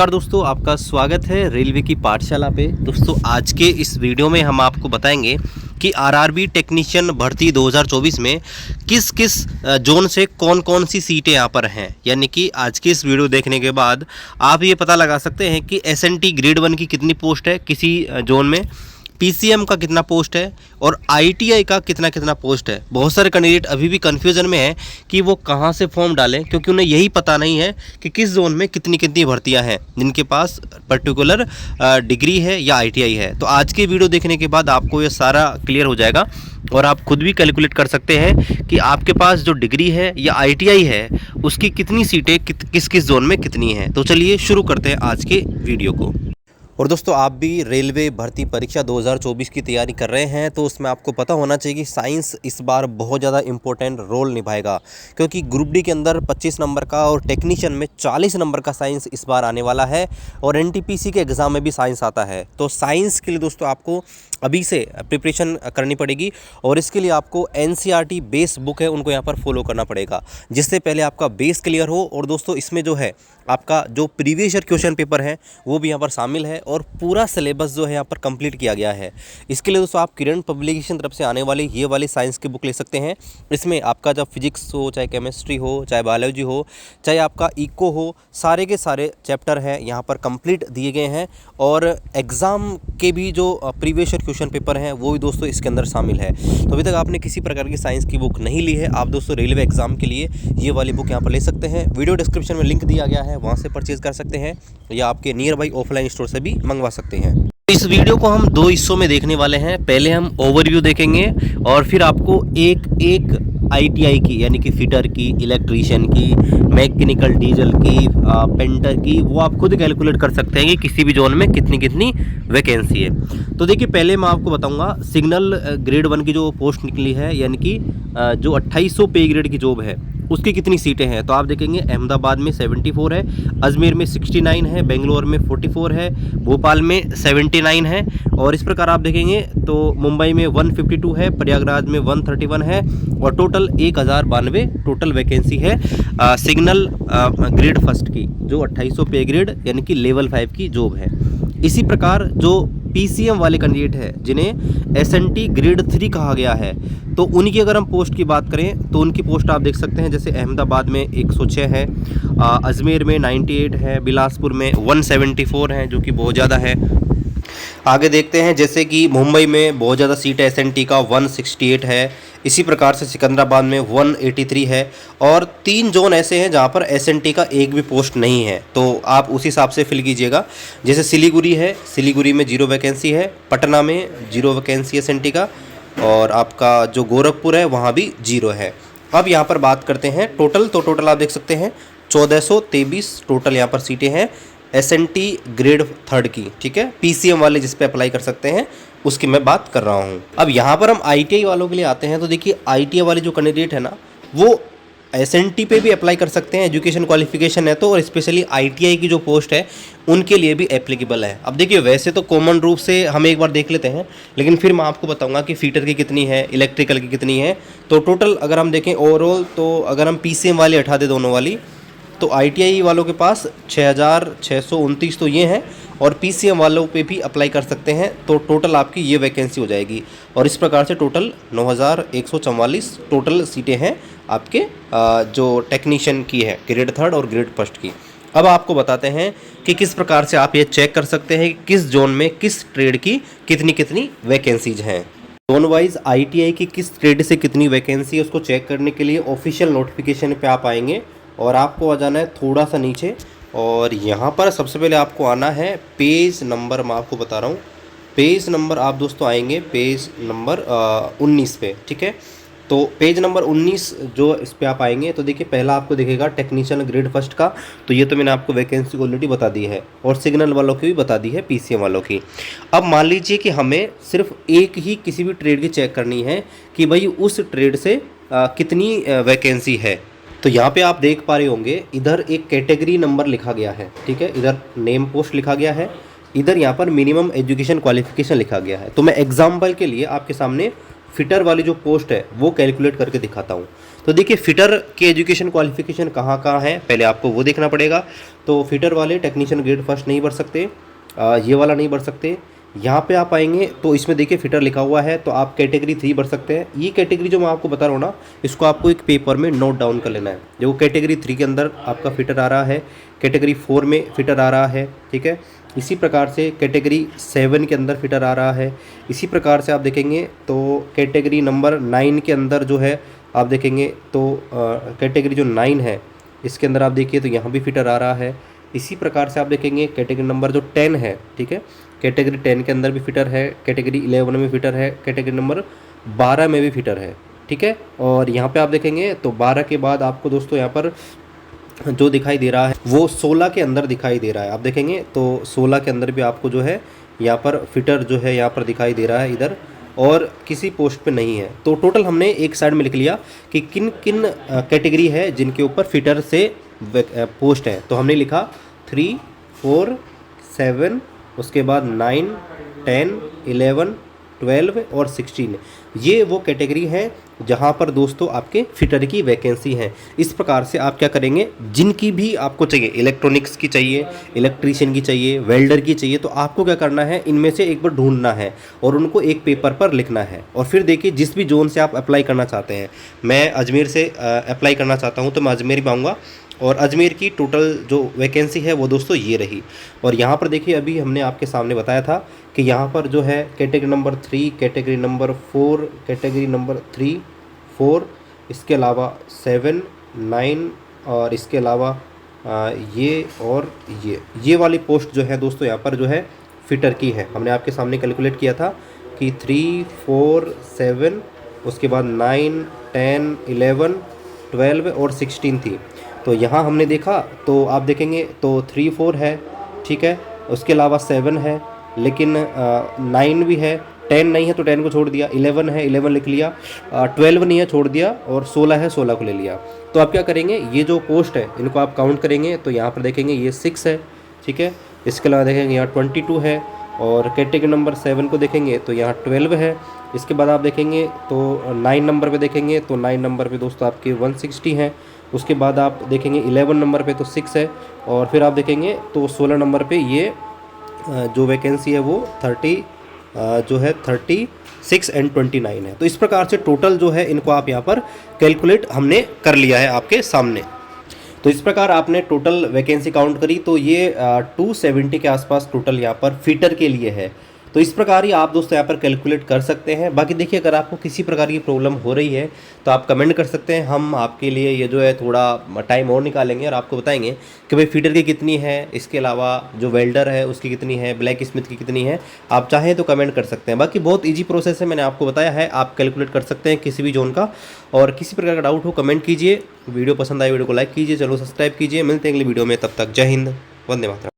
नमस्कार दोस्तों, आपका स्वागत है रेलवे की पाठशाला पे। दोस्तों आज के इस वीडियो में हम आपको बताएंगे कि आरआरबी टेक्नीशियन भर्ती 2024 में किस किस जोन से कौन कौन सी सीटें यहाँ पर हैं। यानी कि आज की इस वीडियो देखने के बाद आप ये पता लगा सकते हैं कि एसएनटी ग्रेड 1 की कितनी पोस्ट है किसी जोन में, पीसीएम का कितना पोस्ट है और आईटीआई का कितना कितना पोस्ट है। बहुत सारे कैंडिडेट अभी भी कन्फ्यूजन में हैं कि वो कहाँ से फॉर्म डालें, क्योंकि उन्हें यही पता नहीं है कि किस जोन में कितनी कितनी भर्तियां हैं जिनके पास पर्टिकुलर डिग्री है या आईटीआई है। तो आज की वीडियो देखने के बाद आपको ये सारा क्लियर हो जाएगा और आप खुद भी कैलकुलेट कर सकते हैं कि आपके पास जो डिग्री है या आईटीआई है उसकी कितनी सीटें किस किस जोन में कितनी हैं। तो चलिए शुरू करते हैं आज के वीडियो को। और दोस्तों आप भी रेलवे भर्ती परीक्षा 2024 की तैयारी कर रहे हैं तो उसमें आपको पता होना चाहिए कि साइंस इस बार बहुत ज़्यादा इंपॉर्टेंट रोल निभाएगा, क्योंकि ग्रुप डी के अंदर 25 नंबर का और टेक्नीशियन में 40 नंबर का साइंस इस बार आने वाला है और एनटीपीसी के एग्ज़ाम में भी साइंस आता है। तो साइंस के लिए दोस्तों आपको अभी से प्रिपरेशन करनी पड़ेगी और इसके लिए आपको एनसीईआरटी बेस बुक है उनको यहाँ पर फॉलो करना पड़ेगा, जिससे पहले आपका बेस क्लियर हो। और दोस्तों इसमें जो है आपका जो प्रीवियस ईयर क्वेश्चन पेपर है वो भी यहाँ पर शामिल है और पूरा सिलेबस जो है यहाँ पर कंप्लीट किया गया है। इसके लिए दोस्तों आप किरण पब्लिकेशन तरफ से आने वाली ये वाली साइंस की बुक ले सकते हैं। इसमें आपका जब फिजिक्स हो, चाहे केमिस्ट्री हो, चाहे बायोलॉजी हो, चाहे आपका इको हो, सारे के सारे चैप्टर हैं यहाँ पर कंप्लीट दिए गए हैं और एग्ज़ाम के भी जो प्रीवियस ईयर क्वेश्चन पेपर हैं वो भी दोस्तों इसके अंदर शामिल है। तो अभी तक आपने किसी प्रकार की साइंस की बुक नहीं ली है, आप दोस्तों रेलवे एग्ज़ाम के लिए ये वाली बुक यहाँ पर ले सकते हैं। वीडियो डिस्क्रिप्शन में लिंक दिया गया है, वहाँ से परचेज कर सकते हैं या आपके नियर बाई ऑफलाइन स्टोर से भी मंगवा सकते हैं। इस वीडियो को हम दो हिस्सों में देखने वाले हैं। पहले हम ओवरव्यू देखेंगे और फिर आपको एक एक आईटीआई की यानी कि फिटर की, इलेक्ट्रीशियन की, मैकेनिकल डीजल की, पेंटर की, वो आप खुद कैलकुलेट कर सकते हैं कि किसी भी जोन में कितनी कितनी वैकेंसी है। तो देखिए पहले मैं आपको बताऊंगा सिग्नल ग्रेड 1 की जो पोस्ट निकली है, यानी कि जो 2800 पे ग्रेड की जॉब है उसकी कितनी सीटें हैं। तो आप देखेंगे अहमदाबाद में 74 है, अजमेर में 69 है, बेंगलोर में 44 है, भोपाल में 79 है और इस प्रकार आप देखेंगे तो मुंबई में 152 है, प्रयागराज में 131 है और टोटल 1092 टोटल वैकेंसी है सिग्नल ग्रेड फर्स्ट की, जो 2800 पे ग्रेड यानी कि लेवल 5 की जॉब है। इसी प्रकार जो पीसीएम वाले कैंडिडेट है जिन्हें एसएनटी ग्रेड 3 कहा गया है, तो उनकी अगर हम पोस्ट की बात करें तो उनकी पोस्ट आप देख सकते हैं, जैसे अहमदाबाद में 106 है, अजमेर में 98 है, बिलासपुर में 174 है जो कि बहुत ज़्यादा है। आगे देखते हैं जैसे कि मुंबई में बहुत ज़्यादा सीट है एसएनटी का 168 है, इसी प्रकार से सिकंदराबाद में 183 है और 3 जोन ऐसे हैं जहां पर एसएनटी का एक भी पोस्ट नहीं है, तो आप उस हिसाब से फिल कीजिएगा। जैसे सिलीगुड़ी है, सिलीगुड़ी में 0 वैकेंसी है, पटना में 0 वैकेंसी एसएनटी का और आपका जो गोरखपुर है वहाँ भी 0 है। अब यहाँ पर बात करते हैं टोटल, तो टोटल आप देख सकते हैं 1423 टोटल यहाँ पर सीटें हैं एसएनटी ग्रेड 3 की, ठीक है। पीसीएम वाले जिस पे अप्लाई कर सकते हैं उसकी मैं बात कर रहा हूँ। अब यहाँ पर हम आईटीआई वालों के लिए आते हैं, तो देखिए आईटीआई वाले जो कैंडिडेट है ना वो एसएनटी पे भी अप्लाई कर सकते हैं, एजुकेशन क्वालिफिकेशन है तो, और स्पेशली आईटीआई की जो पोस्ट है उनके लिए भी एप्लीकेबल है। अब देखिए वैसे तो कॉमन रूप से हम एक बार देख लेते हैं, लेकिन फिर मैं आपको बताऊंगा कि फीटर की कितनी है, इलेक्ट्रिकल की कितनी है। तो टोटल अगर हम देखें ओवरऑल, तो अगर हम पीसीएम वाले हटा दें दोनों वाली, तो आईटीआई वालों के पास 6629 तो ये हैं और पीसीएम वालों पे भी अप्लाई कर सकते हैं, तो टोटल आपकी ये वैकेंसी हो जाएगी। और इस प्रकार से टोटल 9144 टोटल सीटें हैं आपके जो टेक्नीशियन की है ग्रेड 3 और ग्रेड फर्स्ट की। अब आपको बताते हैं कि किस प्रकार से आप ये चेक कर सकते हैं कि किस जोन में किस ट्रेड की कितनी कितनी वैकेंसीज हैं। जोन वाइज आईटीआई की किस ट्रेड से कितनी वैकेंसी है उसको चेक करने के लिए ऑफिशियल नोटिफिकेशन पे आप आएंगे और आपको आ जाना है थोड़ा सा नीचे और यहाँ पर सबसे पहले आपको आना है पेज नंबर, मैं आपको बता रहा हूँ पेज नंबर, आप दोस्तों आएंगे पेज नंबर 19 पे, ठीक है। तो पेज नंबर 19 जो इस पे आप आएंगे तो देखिए पहला आपको दिखेगा टेक्नीशियन ग्रेड फर्स्ट का, तो ये तो मैंने आपको वैकेंसी ऑलरेडी बता दी है और सिग्नल वालों की भी बता दी है, पीसीएम वालों की। अब मान लीजिए कि हमें सिर्फ एक ही किसी भी ट्रेड की चेक करनी है कि भाई उस ट्रेड से कितनी वैकेंसी है। तो यहाँ पे आप देख पा रहे होंगे इधर एक कैटेगरी नंबर लिखा गया है, ठीक है, इधर नेम पोस्ट लिखा गया है, इधर यहाँ पर मिनिमम एजुकेशन क्वालिफिकेशन लिखा गया है। तो मैं एग्जाम्पल के लिए आपके सामने फिटर वाली जो पोस्ट है वो कैलकुलेट करके दिखाता हूँ। तो देखिए फिटर की एजुकेशन क्वालिफिकेशन कहाँ कहाँ है, पहले आपको वो देखना पड़ेगा। तो फिटर वाले टेक्नीशियन ग्रेड फर्स्ट नहीं भर सकते, ये वाला नहीं भर सकते। यहाँ पे आप आएंगे तो इसमें देखिए फिटर लिखा हुआ है, तो आप कैटेगरी 3 भर सकते हैं। ये कैटेगरी जो मैं आपको बता रहा हूँ ना, इसको आपको एक पेपर में नोट डाउन कर लेना है। जो कैटेगरी 3 के अंदर आपका फिटर आ रहा है, कैटेगरी 4 में फिटर आ रहा है, ठीक है। इसी प्रकार से कैटेगरी 7 के अंदर फिटर आ रहा है। इसी प्रकार से आप देखेंगे तो कैटेगरी नंबर 9 के अंदर जो है आप देखेंगे तो कैटेगरी जो 9 है इसके अंदर आप देखिए तो यहाँ भी फिटर आ रहा है। इसी प्रकार से आप देखेंगे कैटेगरी नंबर जो 10 है, ठीक है, कैटेगरी 10 के अंदर भी फिटर है, कैटेगरी 11 में फिटर है, कैटेगरी नंबर 12 में भी फिटर है, ठीक है। और यहाँ पे आप देखेंगे तो 12 के बाद आपको दोस्तों यहाँ पर जो दिखाई दे रहा है वो 16 के अंदर दिखाई दे रहा है। आप देखेंगे तो 16 के अंदर भी आपको जो है यहाँ पर फिटर जो है यहाँ पर दिखाई दे रहा है इधर, और किसी पोस्ट पे नहीं है। तो टोटल हमने एक साइड में लिख लिया कि किन किन कैटेगरी है जिनके ऊपर फिटर से पोस्ट है। तो हमने लिखा 3, 4, 7, उसके बाद 9, 10, 11, 12 और 16, ये वो कैटेगरी है जहाँ पर दोस्तों आपके फिटर की वैकेंसी है। इस प्रकार से आप क्या करेंगे, जिनकी भी आपको चाहिए, इलेक्ट्रॉनिक्स की चाहिए, इलेक्ट्रीशियन की चाहिए, वेल्डर की चाहिए, तो आपको क्या करना है, इनमें से एक बार ढूंढना है और उनको एक पेपर पर लिखना है। और फिर देखिए जिस भी जोन से आप अप्लाई करना चाहते हैं, मैं अजमेर से अप्लाई करना चाहता हूँ तो मैं अजमेर में आऊँगा, और अजमेर की टोटल जो वैकेंसी है वो दोस्तों ये रही। और यहाँ पर देखिए अभी हमने आपके सामने बताया था कि यहाँ पर जो है category number 3, category number 4, category number 3, 4, इसके अलावा 7, 9 और इसके अलावा ये और ये वाली पोस्ट जो है दोस्तों यहाँ पर जो है फिटर की है। हमने आपके सामने कैलकुलेट किया था कि 3, 4, 7, उसके बाद 9, 10, 11, 12 और 16 थी। तो यहाँ हमने देखा तो आप देखेंगे तो 3, 4 है, ठीक है, उसके अलावा 7 है, लेकिन 9 भी है, 10 नहीं है तो 10 को छोड़ दिया, 11 है 11 लिख लिया, 12 नहीं है छोड़ दिया, और 16 है 16 को ले लिया। तो आप क्या करेंगे, ये जो पोस्ट है इनको आप काउंट करेंगे तो यहाँ पर देखेंगे ये 6 है, ठीक है। इसके अलावा देखेंगे यहाँ 22 है, और कैटेगरी नंबर 7 को देखेंगे तो यहाँ 12 है। इसके बाद आप देखेंगे तो 9 नंबर पे देखेंगे तो 9 नंबर पे दोस्तों आपके 160 हैं। उसके बाद आप देखेंगे 11 नंबर पे तो 6 है, और फिर आप देखेंगे तो 16 नंबर पे ये जो वैकेंसी है वो 36 एंड 29 है। तो इस प्रकार से टोटल जो है इनको आप यहाँ पर कैलकुलेट हमने कर लिया है आपके सामने। तो इस प्रकार आपने टोटल वैकेंसी काउंट करी तो ये 270 के आसपास टोटल यहाँ पर फिटर के लिए है। तो इस प्रकार ही आप दोस्तों यहाँ पर कैलकुलेट कर सकते हैं। बाकी देखिए अगर आपको किसी प्रकार की प्रॉब्लम हो रही है तो आप कमेंट कर सकते हैं, हम आपके लिए ये जो है थोड़ा टाइम और निकालेंगे और आपको बताएंगे कि भाई फीडर की कितनी है, इसके अलावा जो वेल्डर है उसकी कितनी है, ब्लैक स्मिथ की कितनी है। आप चाहें तो कमेंट कर सकते हैं। बाकी बहुत ईजी प्रोसेस है, मैंने आपको बताया है, आप कैलकुलेट कर सकते हैं किसी भी जोन का। और किसी प्रकार का डाउट हो कमेंट कीजिए। वीडियो पसंद आए वीडियो को लाइक कीजिए, चलो सब्सक्राइब कीजिए। मिलते हैं अगले वीडियो में, तब तक जय हिंद, वंदे मातरम।